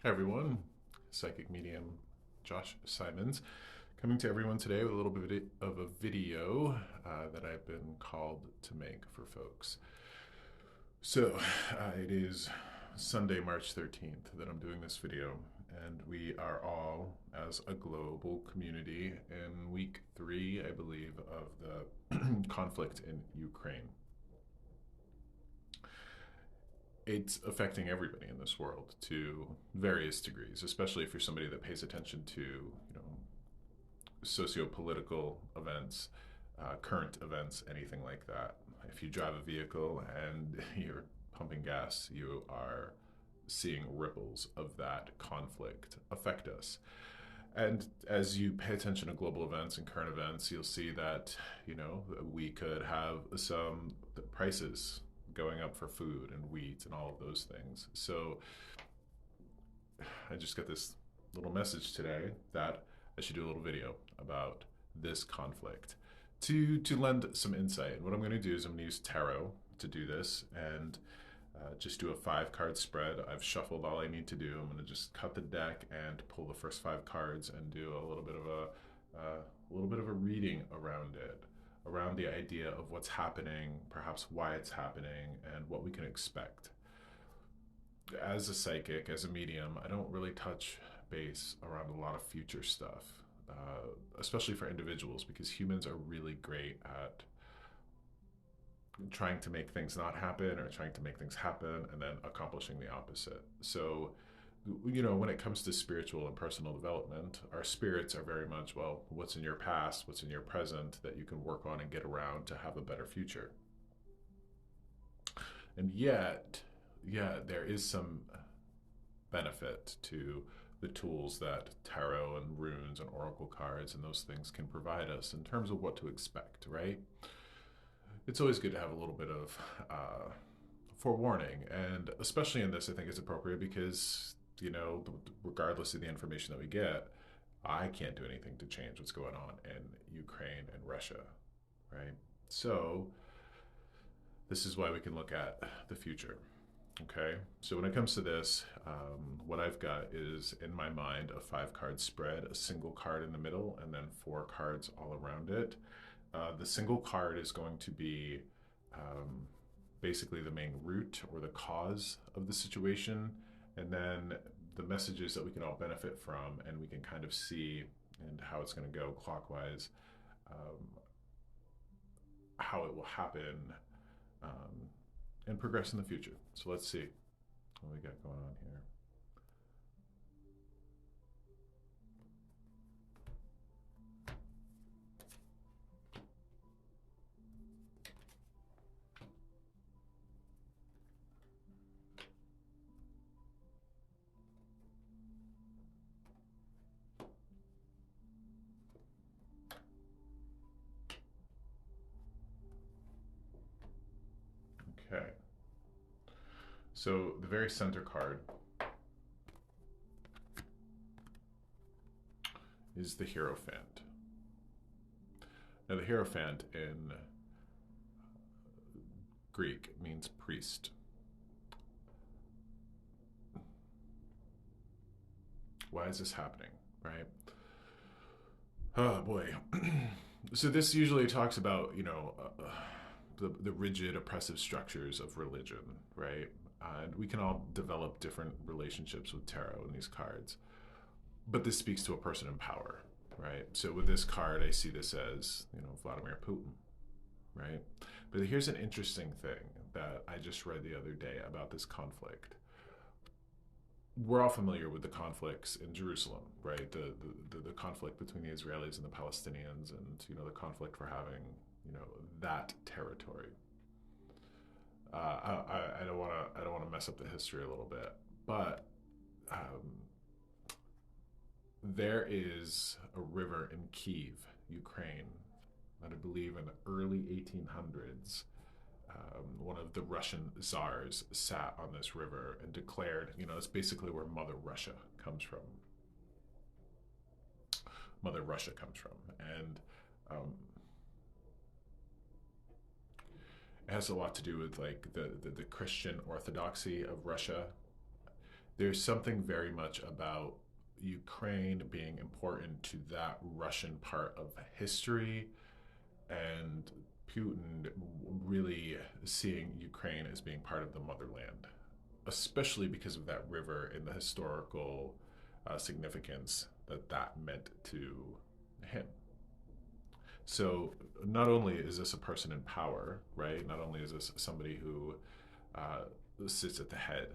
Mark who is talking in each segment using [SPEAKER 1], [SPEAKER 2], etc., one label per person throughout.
[SPEAKER 1] Hi everyone, psychic medium Josh Simons coming to everyone today with a little bit of a video that I've been called to make for folks. So it is Sunday, March 13th that I'm doing this video, and we are all, as a global community, in week 3, I believe, of the conflict in Ukraine. It's affecting everybody in this world to various degrees, especially if you're somebody that pays attention to, socio-political events, current events, anything like that. If you drive a vehicle and you're pumping gas, you are seeing ripples of that conflict affect us. And as you pay attention to global events and current events, you'll see that, we could have some prices going up for food and wheat and all of those things. So I just got this little message today that I should do a little video about this conflict to lend some insight. And what I'm going to do is I'm going to use tarot to do this and just do a 5-card spread. I've shuffled all I need to do. I'm going to just cut the deck and pull the first 5 cards and do a little bit of a reading around it, around the idea of what's happening, perhaps why it's happening, and what we can expect. As a psychic, as a medium, I don't really touch base around a lot of future stuff, especially for individuals, because humans are really great at trying to make things not happen or trying to make things happen and then accomplishing the opposite. So, when it comes to spiritual and personal development, our spirits are very much, well, what's in your past, what's in your present that you can work on and get around to have a better future. And yet, there is some benefit to the tools that tarot and runes and oracle cards and those things can provide us in terms of what to expect, right? It's always good to have a little bit of forewarning, and especially in this, I think it's appropriate because, regardless of the information that we get, I can't do anything to change what's going on in Ukraine and Russia, right? So this is why we can look at the future. Okay, so when it comes to this, what I've got is, in my mind, a 5-card spread, a single card in the middle, and then 4 cards all around it. The single card is going to be basically the main root or the cause of the situation, and then the messages that we can all benefit from, and we can kind of see and how it's going to go clockwise, how it will happen, and progress in the future. So let's see what we got going on here. Okay. So the very center card is the Herophant. Now the Herophant in Greek means priest. Why is this happening, right? Oh boy. So this usually talks about, the rigid oppressive structures of religion, right? And we can all develop different relationships with tarot and these cards. But this speaks to a person in power, right? So with this card, I see this as, Vladimir Putin, right? But here's an interesting thing that I just read the other day about this conflict. We're all familiar with the conflicts in Jerusalem, right? The conflict between the Israelis and the Palestinians, and the conflict for having that territory. I don't want to mess up the history a little bit, but there is a river in Kiev, Ukraine, that I believe in the early 1800s. One of the Russian czars sat on this river and declared, it's basically where Mother Russia comes from. Mother Russia comes from, and it has a lot to do with like the Christian orthodoxy of Russia, there's something very much about Ukraine being important to that Russian part of history, and Putin really seeing Ukraine as being part of the motherland, especially because of that river and the historical significance that that meant to him. So not only is this a person in power, right? Not only is this somebody who uh, sits at the head,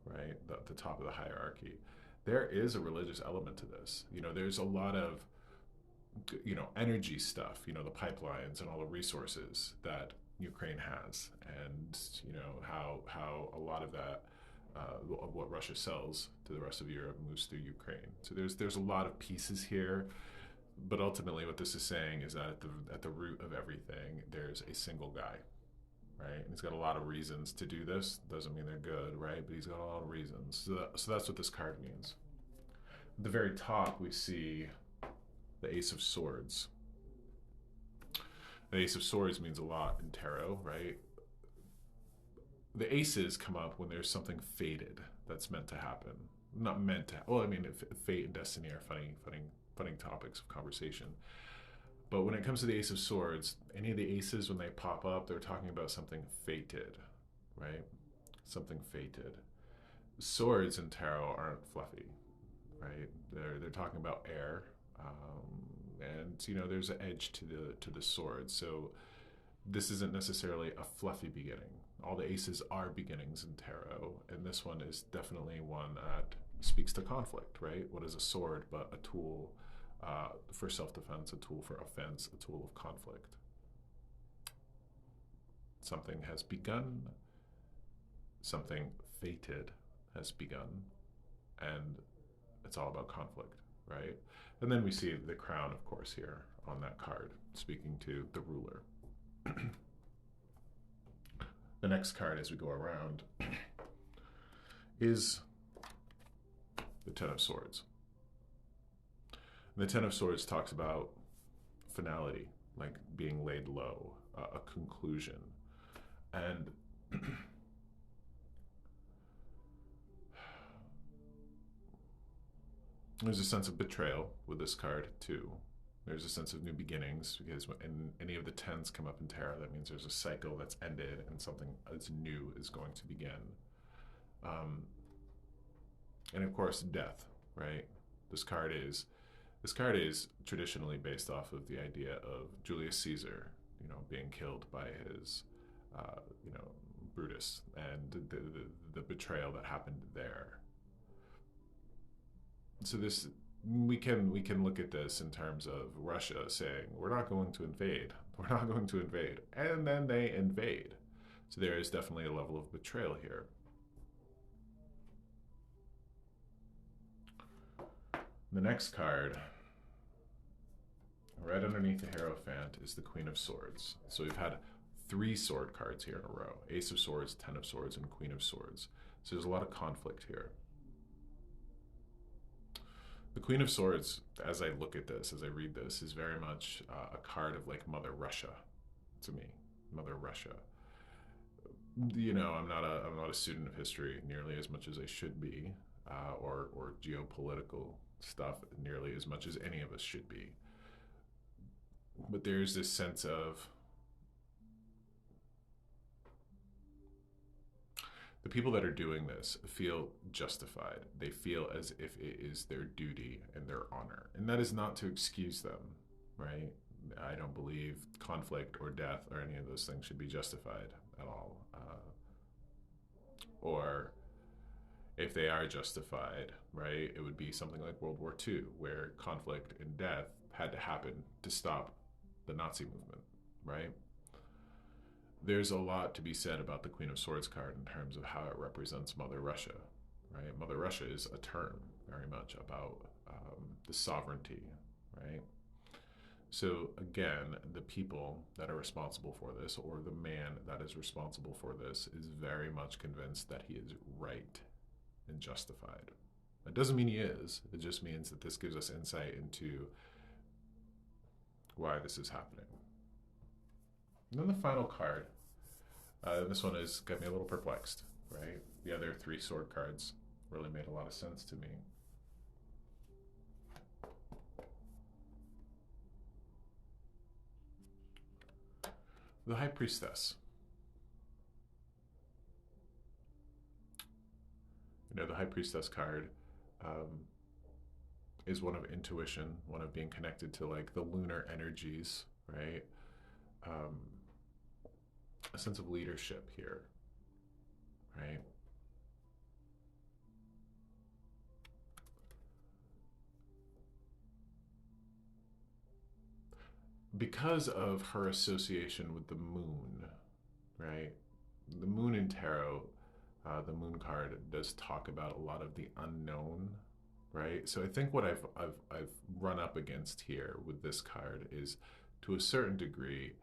[SPEAKER 1] right, the top of the hierarchy, there is a religious element to this. There's a lot of energy stuff, the pipelines and all the resources that Ukraine has, and how a lot of that of what Russia sells to the rest of Europe moves through Ukraine. So there's a lot of pieces here, but ultimately what this is saying is that at the root of everything, there's a single guy, right? And he's got a lot of reasons to do this. Doesn't mean they're good, right? But he's got a lot of reasons. So that's what this card means. At the very top, we see the Ace of Swords. The Ace of Swords means a lot in tarot, right? The aces come up when there's something fated that's meant to happen. Not meant to. Well, I mean, fate and destiny are funny topics of conversation. But when it comes to the Ace of Swords, any of the aces, when they pop up, they're talking about something fated, right? Something fated. Swords in tarot aren't fluffy, right? They're talking about air, and there's an edge to the sword. So this isn't necessarily a fluffy beginning. All the aces are beginnings in tarot, and this one is definitely one that speaks to conflict, right? What is a sword but a tool for self-defense, a tool for offense, a tool of conflict? Something has begun, something fated has begun, and it's all about conflict, right? And then we see the crown, of course, here on that card, speaking to the ruler. The next card as we go around is the Ten of Swords. And the Ten of Swords talks about finality, like being laid low, a conclusion. And there's a sense of betrayal with this card too. There's a sense of new beginnings, because when any of the tens come up in tarot, that means there's a cycle that's ended and something that's new is going to begin. And of course, death, right? This card is traditionally based off of the idea of Julius Caesar, being killed by his, Brutus, and the betrayal that happened there. So we can look at this in terms of Russia saying, we're not going to invade, and then they invade. So there is definitely a level of betrayal here. The next card, right underneath the Herophant, is the Queen of Swords. So we've had 3 sword cards here in a row: Ace of Swords, Ten of Swords, and Queen of Swords. So there's a lot of conflict here. The Queen of Swords, as I look at this, as I read this, is very much a card of like Mother Russia to me. Mother Russia. I'm not a student of history nearly as much as I should be, or geopolitical stuff nearly as much as any of us should be. But there's this sense of the people that are doing this feel justified. They feel as if it is their duty and their honor. And that is not to excuse them, right? I don't believe conflict or death or any of those things should be justified at all. Or if they are justified, right, it would be something like World War II, where conflict and death had to happen to stop the Nazi movement, right? There's a lot to be said about the Queen of Swords card in terms of how it represents Mother Russia, right? Mother Russia is a term very much about the sovereignty, right? So again, the people that are responsible for this, or the man that is responsible for this, is very much convinced that he is right and justified. That doesn't mean he is. It just means that this gives us insight into why this is happening. And then the final card, this one has got me a little perplexed, right? The other 3 sword cards really made a lot of sense to me. The High Priestess. The High Priestess card is one of intuition, one of being connected to like the lunar energies, right? Um, a sense of leadership here, right? Because of her association with the moon, right? The moon in tarot, the moon card does talk about a lot of the unknown, right? So I think what I've run up against here with this card is, to a certain degree,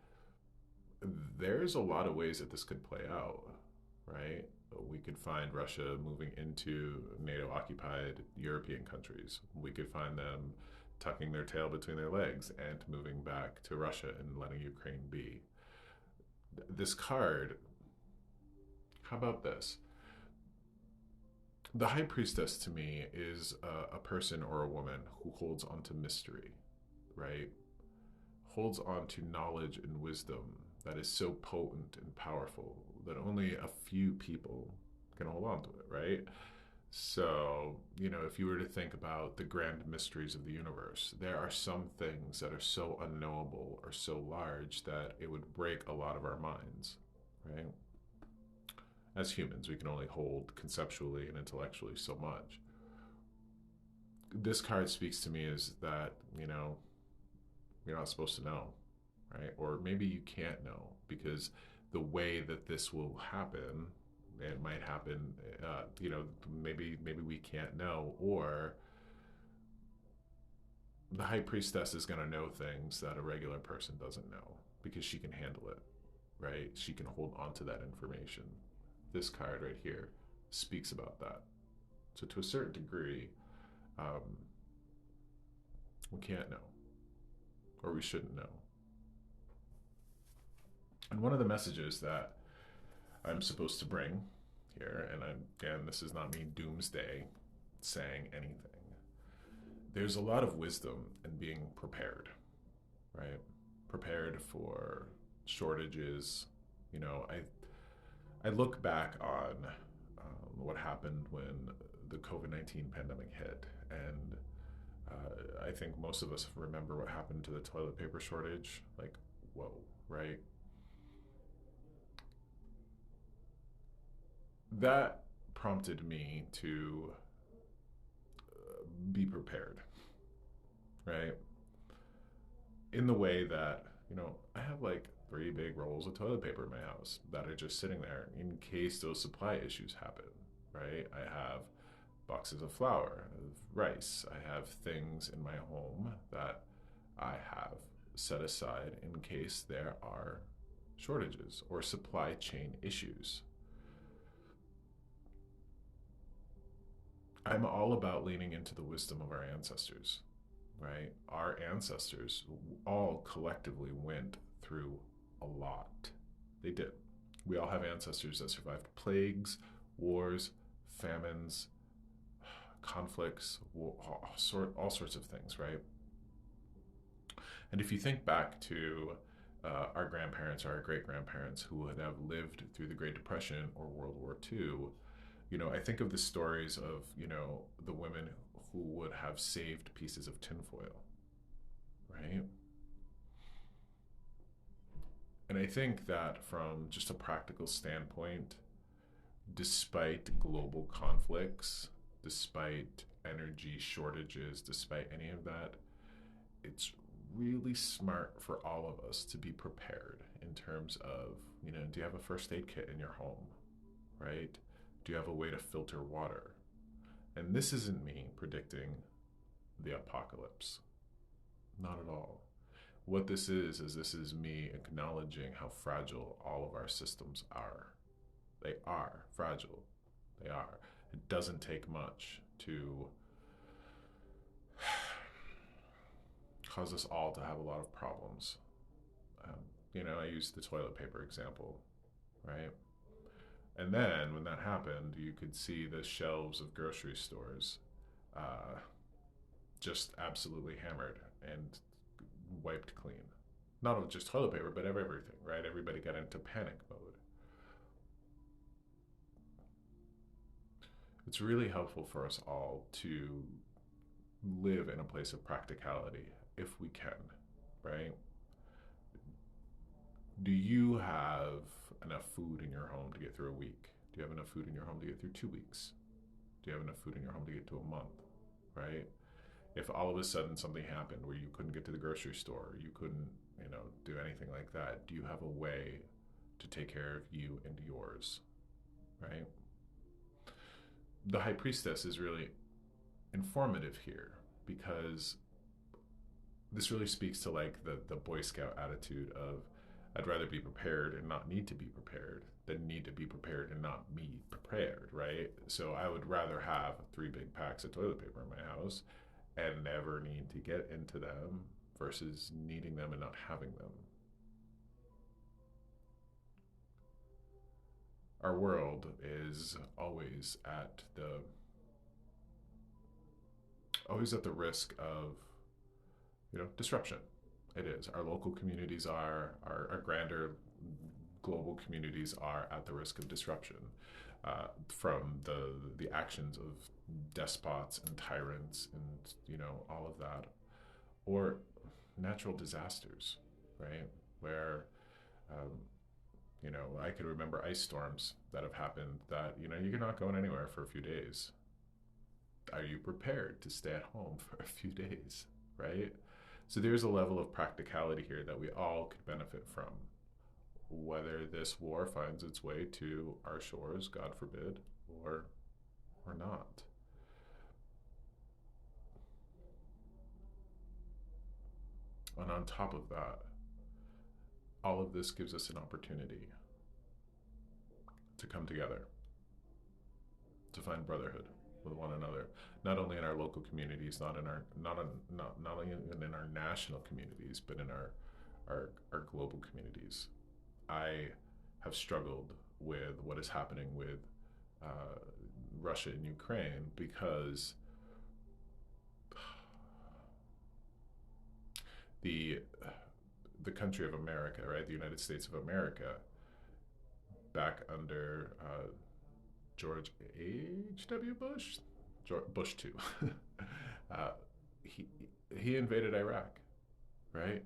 [SPEAKER 1] there's a lot of ways that this could play out, right? We could find Russia moving into NATO occupied European countries. We could find them tucking their tail between their legs and moving back to Russia and letting Ukraine be. This card, how about this? The High Priestess to me is a person or a woman who holds on to mystery, right? Holds on to knowledge and wisdom that is so potent and powerful that only a few people can hold on to it, right? So, if you were to think about the grand mysteries of the universe, there are some things that are so unknowable or so large that it would break a lot of our minds, right? As humans, we can only hold conceptually and intellectually so much. This card speaks to me as that, you're not supposed to know, right? Or maybe you can't know, because the way that this will happen, it might happen, maybe we can't know, or the High Priestess is going to know things that a regular person doesn't know because she can handle it, right? She can hold on to that information. This card right here speaks about that. So to a certain degree, we can't know, or we shouldn't know. And one of the messages that I'm supposed to bring here, and again, this is not me doomsday saying anything. There's a lot of wisdom in being prepared, right? Prepared for shortages. I look back on what happened when the COVID-19 pandemic hit, and I think most of us remember what happened to the toilet paper shortage. Like, whoa, right? That prompted me to be prepared, right? In the way that, I have like 3 big rolls of toilet paper in my house that are just sitting there in case those supply issues happen, right? I have boxes of flour, of rice. I have things in my home that I have set aside in case there are shortages or supply chain issues. I'm all about leaning into the wisdom of our ancestors, right? Our ancestors all collectively went through a lot. They did. We all have ancestors that survived plagues, wars, famines, conflicts, all sorts of things, right? And if you think back to our grandparents or our great-grandparents who would have lived through the Great Depression or World War II, I think of the stories of, the women who would have saved pieces of tinfoil, right? And I think that from just a practical standpoint, despite global conflicts, despite energy shortages, despite any of that, it's really smart for all of us to be prepared in terms of, do you have a first aid kit in your home, right? Do you have a way to filter water? And this isn't me predicting the apocalypse. Not at all. What this is this is me acknowledging how fragile all of our systems are. They are fragile. They are. It doesn't take much to cause us all to have a lot of problems. I use the toilet paper example, right? And then when that happened, you could see the shelves of grocery stores uh, just absolutely hammered and wiped clean. Not of just toilet paper, but of everything, right? Everybody got into panic mode. It's really helpful for us all to live in a place of practicality if we can, right? Do you have enough food in your home to get through a week? Do you have enough food in your home to get through 2 weeks? Do you have enough food in your home to get to a month, right? If all of a sudden something happened where you couldn't get to the grocery store, you couldn't, do anything like that, do you have a way to take care of you and yours, right? The High Priestess is really informative here because this really speaks to like the Boy Scout attitude of I'd rather be prepared and not need to be prepared than need to be prepared and not be prepared, right? So I would rather have 3 big packs of toilet paper in my house and never need to get into them versus needing them and not having them. Our world is always at the risk of disruption. It is. Our local communities are, our grander global communities are at the risk of disruption from the actions of despots and tyrants and all of that, or natural disasters, right? Where I could remember ice storms that have happened that you're not going anywhere for a few days. Are you prepared to stay at home for a few days, right? So there's a level of practicality here that we all could benefit from. Whether this war finds its way to our shores, God forbid, or not. And on top of that, all of this gives us an opportunity to come together, to find brotherhood with one another, not only in our local communities, not only in our national communities, but in our global communities. I have struggled with what is happening with Russia and Ukraine because the country of America, right, the United States of America, back under George H.W. Bush, Bush 2, he invaded Iraq, right?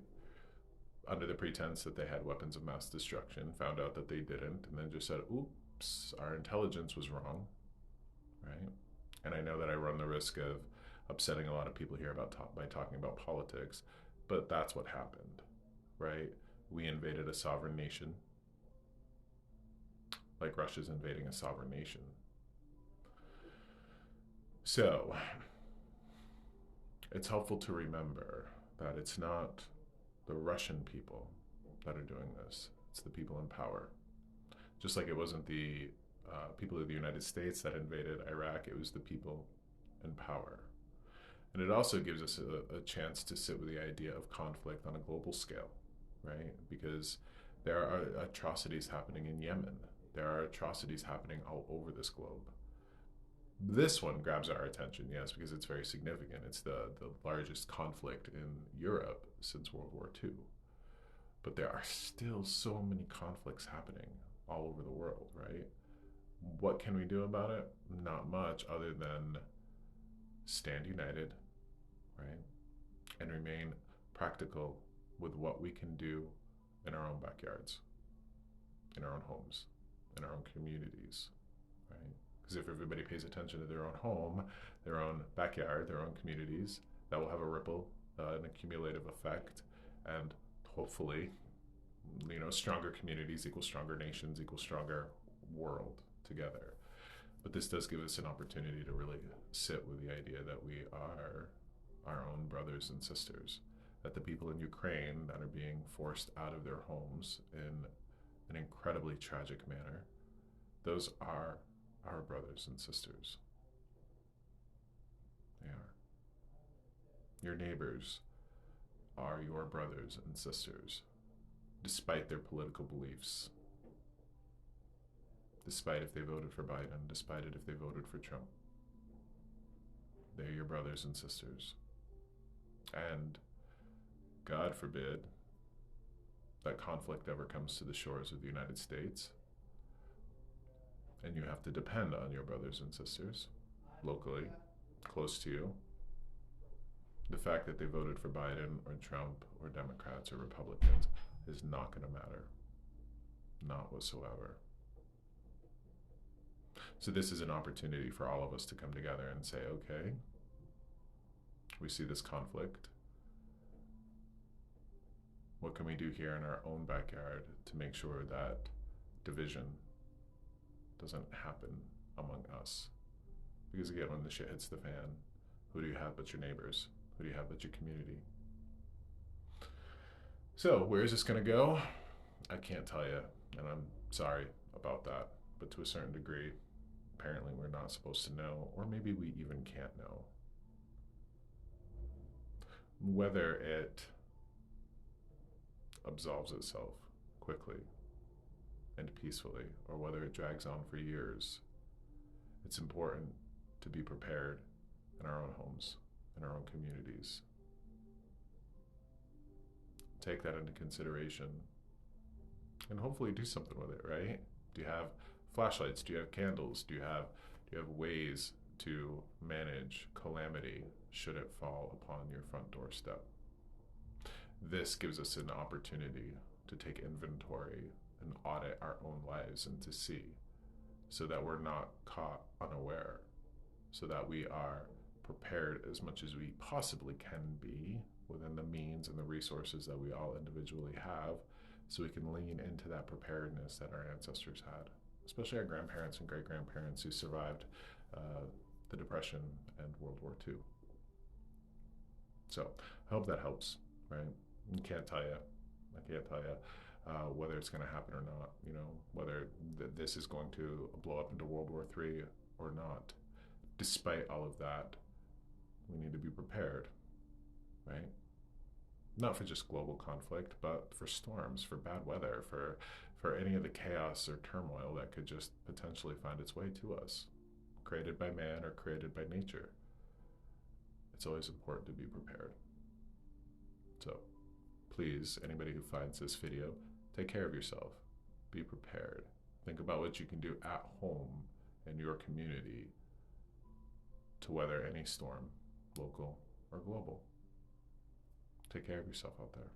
[SPEAKER 1] Under the pretense that they had weapons of mass destruction, found out that they didn't, and then just said, oops, our intelligence was wrong, right? And I know that I run the risk of upsetting a lot of people here by talking about politics, but that's what happened, right? We invaded a sovereign nation, like Russia's invading a sovereign nation. So it's helpful to remember that it's not the Russian people that are doing this. It's the people in power. Just like it wasn't the people of the United States that invaded Iraq, it was the people in power. And it also gives us a chance to sit with the idea of conflict on a global scale, right? Because there are atrocities happening in Yemen. There are atrocities happening all over this globe. This one grabs our attention, yes, because it's very significant. It's the largest conflict in Europe since World War II. But there are still so many conflicts happening all over the world, right? What can we do about it? Not much other than stand united, right? And remain practical with what we can do in our own backyards, in our own homes, in our own communities, right? Because if everybody pays attention to their own home, their own backyard, their own communities, that will have a ripple, an accumulative effect, and hopefully, stronger communities equal stronger nations equal stronger world together. But this does give us an opportunity to really sit with the idea that we are our own brothers and sisters, that the people in Ukraine that are being forced out of their homes in an incredibly tragic manner, those are our brothers and sisters. They are. Your neighbors are your brothers and sisters, despite their political beliefs. despite if they voted for Biden, despite it if they voted for Trump. They're your brothers and sisters. And God forbid that conflict ever comes to the shores of the United States, and you have to depend on your brothers and sisters locally, close to you. The fact that they voted for Biden or Trump or Democrats or Republicans is not going to matter. Not whatsoever. So this is an opportunity for all of us to come together and say, okay, we see this conflict. What can we do here in our own backyard to make sure that division doesn't happen among us? Because again, when the shit hits the fan, who do you have but your neighbors? Who do you have but your community? So where is this going to go? I can't tell you, and I'm sorry about that. But to a certain degree, apparently we're not supposed to know, or maybe we even can't know. Whether it absolves itself quickly and peacefully, or whether it drags on for years, it's important to be prepared in our own homes, in our own communities. Take that into consideration and hopefully do something with it, right? Do you have flashlights? Do you have candles? Do you have ways to manage calamity should it fall upon your front doorstep? This gives us an opportunity to take inventory and audit our own lives and to see, so that we're not caught unaware, so that we are prepared as much as we possibly can be within the means and the resources that we all individually have, so we can lean into that preparedness that our ancestors had, especially our grandparents and great-grandparents who survived the Depression and World War II. So I hope that helps, right? I can't tell you whether it's going to happen or not, whether this is going to blow up into World War III or not. Despite all of that, we need to be prepared, right? Not for just global conflict, but for storms, for bad weather, for any of the chaos or turmoil that could just potentially find its way to us, created by man or created by nature. It's always important to be prepared. So please, anybody who finds this video, take care of yourself. Be prepared. Think about what you can do at home in your community to weather any storm, local or global. Take care of yourself out there.